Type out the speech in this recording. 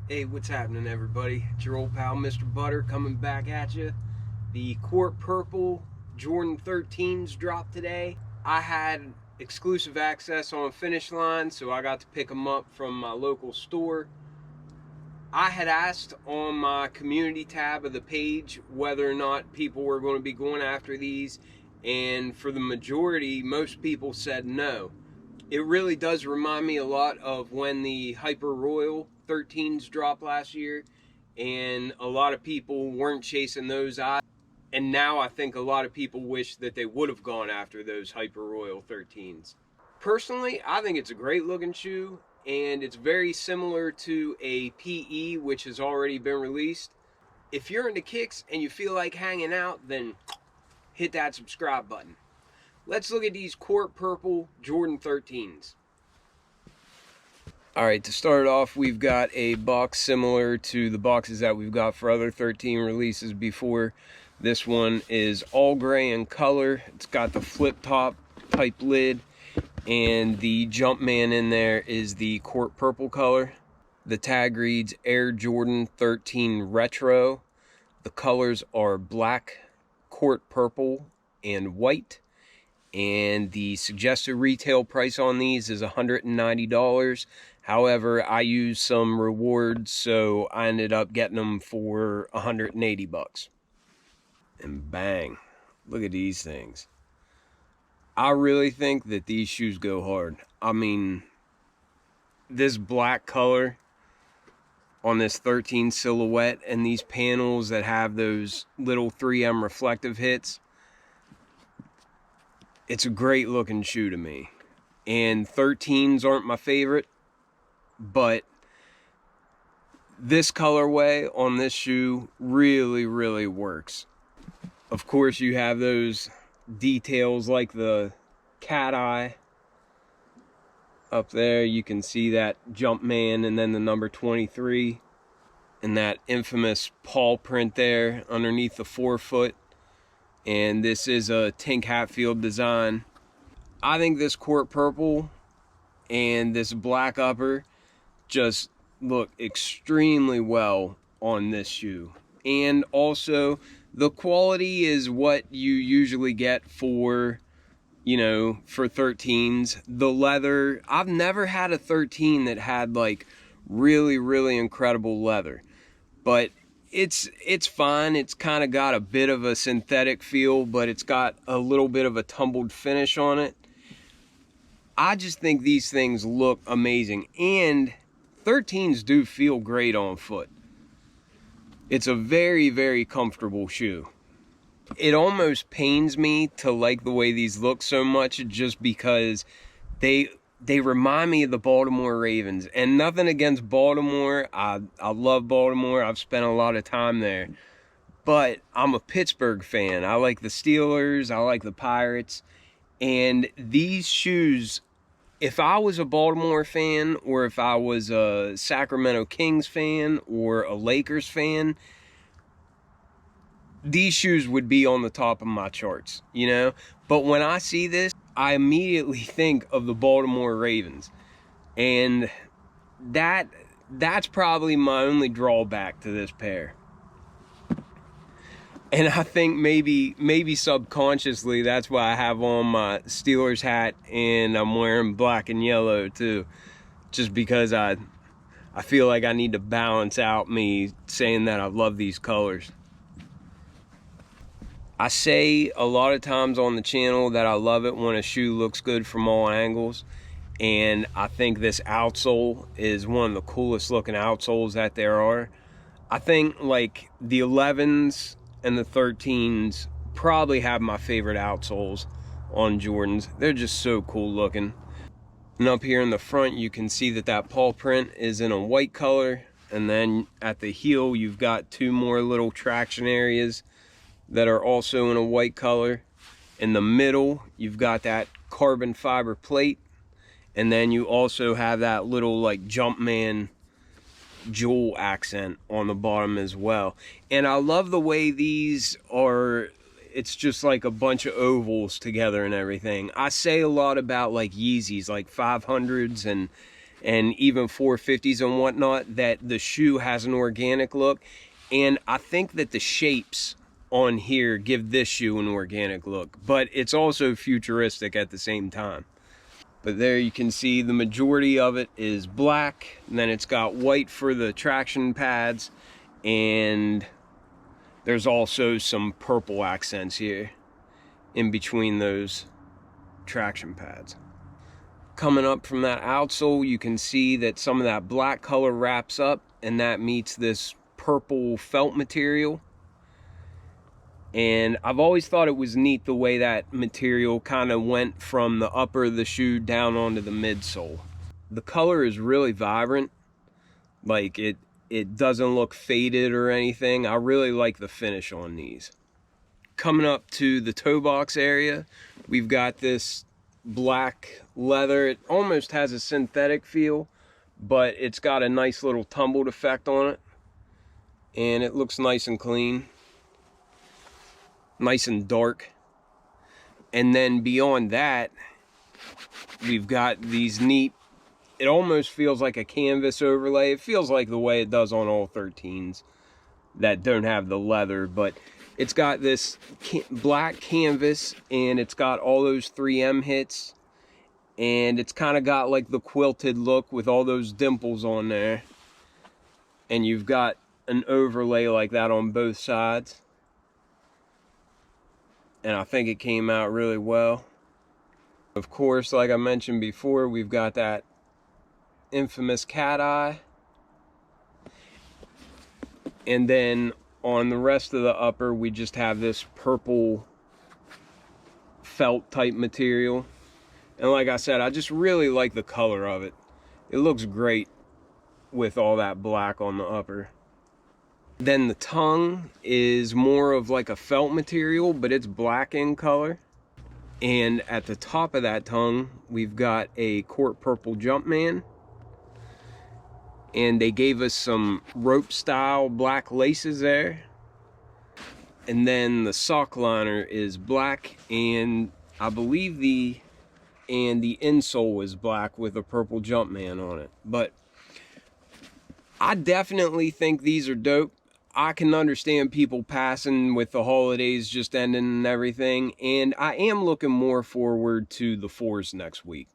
Hey, what's happening, everybody? It's your old pal, Mr. Butter, coming back at you. The Court Purple Jordan 13s dropped today. I had exclusive access on Finish Line, so I got to pick them up from my local store. I had asked on my community tab of the page whether or not people were going to be going after these, and for the majority, most people said no. It really does remind me a lot of when the Hyper Royal 13s dropped last year, and a lot of people weren't chasing those eyes. And now I think a lot of people wish that they would have gone after those Hyper Royal 13s. Personally, I think it's a great looking shoe, and it's very similar to a PE, which has already been released. If you're into kicks and you feel like hanging out, then hit that subscribe button. Let's look at these Court Purple Jordan 13s. Alright, to start off, we've got a box similar to the boxes that we've got for other 13 releases before. This one is all gray in color. It's got the flip top type lid, and the Jumpman in there is the Court Purple color. The tag reads Air Jordan 13 Retro. The colors are black, Court Purple, and white. And the suggested retail price on these is $190. However, I used some rewards, so I ended up getting them for 180 bucks. And bang, look at these things. I really think that these shoes go hard. I mean, this black color on this 13 silhouette and these panels that have those little 3M reflective hits, it's a great looking shoe to me. And 13s aren't my favorite, but this colorway on this shoe really works. Of course, you have those details like the cat eye up there. You can see that Jumpman and then the number 23 and that infamous paw print there underneath the forefoot. And this is a Tink Hatfield design. I think this Court Purple and this black upper just look extremely well on this shoe. And also, the quality is what you usually get for, for 13s. The leather, I've never had a 13 that had like really incredible leather. But it's fine. It's kind of got a bit of a synthetic feel, but it's got a little bit of a tumbled finish on it. I just think these things look amazing, and 13s do feel great on foot. It's a very comfortable shoe. It almost pains me to like the way these look so much, just because they remind me of the Baltimore Ravens. And nothing against Baltimore. I love Baltimore. I've spent a lot of time there. But I'm a Pittsburgh fan. I like the Steelers. I like the Pirates. And these shoes, if I was a Baltimore fan, or if I was a Sacramento Kings fan, or a Lakers fan, these shoes would be on the top of my charts, But when I see this, I immediately think of the Baltimore Ravens. And that's probably my only drawback to this pair. And I think maybe subconsciously that's why I have on my Steelers hat and I'm wearing black and yellow too. Just because I feel like I need to balance out me saying that I love these colors. I say a lot of times on the channel that I love it when a shoe looks good from all angles. And I think this outsole is one of the coolest looking outsoles that there are. I think like the 11s and the 13s probably have my favorite outsoles on Jordans. They're just so cool looking. And up here in the front, you can see that paw print is in a white color. And then at the heel, you've got two more little traction areas that are also in a white color. In the middle, you've got that carbon fiber plate. And then you also have that little like Jumpman jewel accent on the bottom as well. And I love the way these are, it's just like a bunch of ovals together and everything. I say a lot about like Yeezys, like 500s and and even 450s and whatnot, that the shoe has an organic look. And I think that the shapes on here give this shoe an organic look, but it's also futuristic at the same time. But there you can see the majority of it is black, and then it's got white for the traction pads, and there's also some purple accents here in between those traction pads. Coming up from that outsole, you can see that some of that black color wraps up, and that meets this purple felt material. And I've always thought it was neat the way that material kind of went from the upper of the shoe down onto the midsole. The color is really vibrant. Like it doesn't look faded or anything. I really like the finish on these. Coming up to the toe box area, we've got this black leather. It almost has a synthetic feel, but it's got a nice little tumbled effect on it. And it looks nice and clean. Nice and dark. And then beyond that, we've got these neat, it almost feels like a canvas overlay. It feels like the way it does on all 13s that don't have the leather, but it's got this black canvas, and it's got all those 3M hits, and it's kind of got like the quilted look with all those dimples on there, and you've got an overlay like that on both sides. And I think it came out really well. Of course, like I mentioned before, we've got that infamous cat eye. And then on the rest of the upper, we just have this purple felt type material. And like I said, I just really like the color of it. It looks great with all that black on the upper. Then the tongue is more of like a felt material, but it's black in color. And at the top of that tongue, we've got a court purple Jumpman. And they gave us some rope style black laces there. And then the sock liner is black, and I believe the insole is black with a purple Jumpman on it. But I definitely think these are dope. I can understand people passing with the holidays just ending and everything, and I am looking more forward to the 4s next week.